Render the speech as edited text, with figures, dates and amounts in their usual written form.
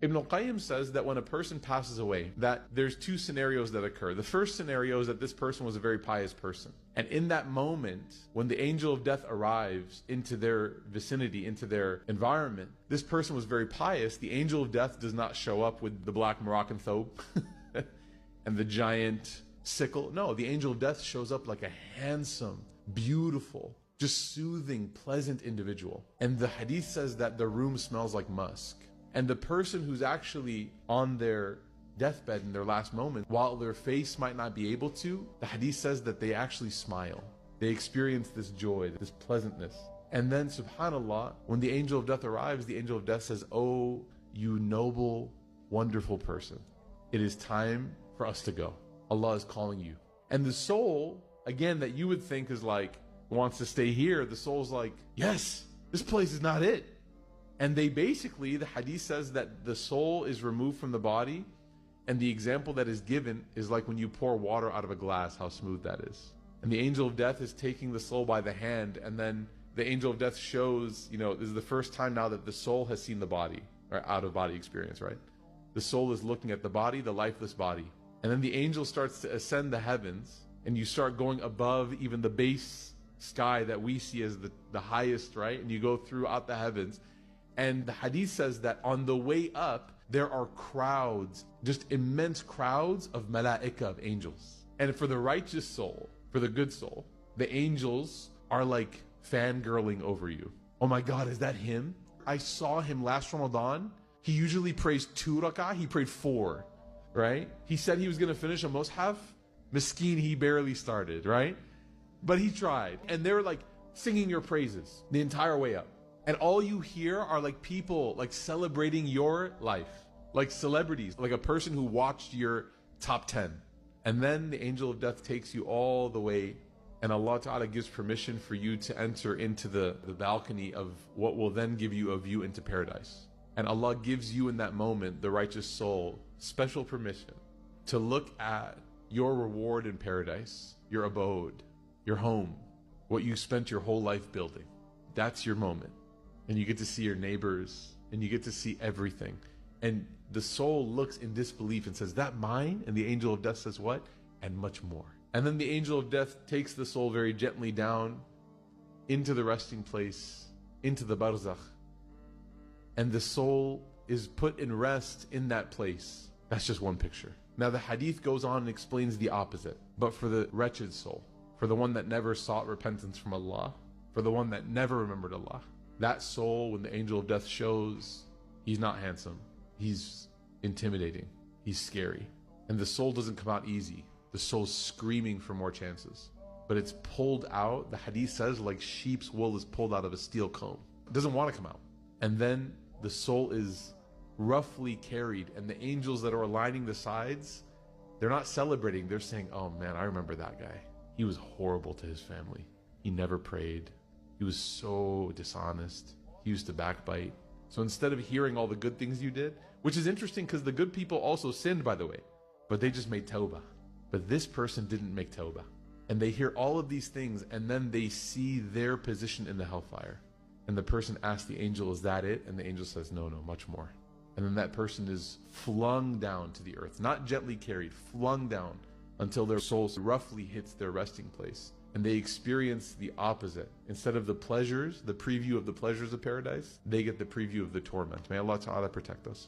Ibn al-Qayyim says that when a person passes away, that there's two scenarios that occur. The first scenario is that this person was a very pious person. And in that moment, when the angel of death arrives into their vicinity, into their environment, this person was very pious. The angel of death does not show up with the black Moroccan thobe and the giant sickle. No, the angel of death shows up like a handsome, beautiful, just soothing, pleasant individual. And the hadith says that the room smells like musk. And the person who's actually on their deathbed in their last moment, while their face might not be able to, the hadith says that they actually smile. They experience this joy, this pleasantness. And then, subhanAllah, when the angel of death arrives, the angel of death says, "Oh, you noble, wonderful person, it is time for us to go. Allah is calling you." And the soul, again, that you would think is like, wants to stay here, the soul's like, yes, this place is not it. And they basically, the hadith says that the soul is removed from the body, and the example that is given is like when you pour water out of a glass, how smooth that is. And the angel of death is taking the soul by the hand, and then the angel of death shows, this is the first time now that the soul has seen the body, or out of body experience, right? The soul is looking at the body, the lifeless body. And then the angel starts to ascend the heavens, and you start going above even the base sky that we see as the highest, right? And you go throughout the heavens. And the hadith says that on the way up, there are crowds, just immense crowds of malaika, of angels. And for the righteous soul, for the good soul, the angels are like fangirling over you. Oh my God, is that him? I saw him last Ramadan. He usually prays 2 rak'ah, he prayed 4, right? He said he was going to finish a mushaf. Miskeen, he barely started, right? But he tried. And they were like singing your praises the entire way up. And all you hear are like people like celebrating your life, like celebrities, like a person who watched your top 10. And then the angel of death takes you all the way, and Allah Ta'ala gives permission for you to enter into the balcony of what will then give you a view into paradise. And Allah gives you in that moment, the righteous soul, special permission to look at your reward in paradise, your abode, your home, what you spent your whole life building. That's your moment. And you get to see your neighbors, and you get to see everything. And the soul looks in disbelief and says, "That mine?" And the angel of death says, "What?" And much more. And then the angel of death takes the soul very gently down into the resting place, into the barzakh. And the soul is put in rest in that place. That's just one picture. Now the hadith goes on and explains the opposite. But for the wretched soul, for the one that never sought repentance from Allah, for the one that never remembered Allah, that soul, when the angel of death shows, he's not handsome. He's intimidating. He's scary. And the soul doesn't come out easy. The soul's screaming for more chances. But it's pulled out, the hadith says, like sheep's wool is pulled out of a steel comb. It doesn't want to come out. And then the soul is roughly carried, and the angels that are lining the sides, they're not celebrating. They're saying, "Oh man, I remember that guy. He was horrible to his family. He never prayed. He was so dishonest. He used to backbite." So instead of hearing all the good things you did, which is interesting because the good people also sinned, by the way, but they just made tawbah. But this person didn't make tawbah. And they hear all of these things, and then they see their position in the hellfire. And the person asks the angel, "Is that it?" And the angel says, "No, much more." And then that person is flung down to the earth, not gently carried, flung down until their soul roughly hits their resting place. And they experience the opposite. Instead of the pleasures, the preview of the pleasures of paradise, they get the preview of the torment. May Allah Ta'ala protect us.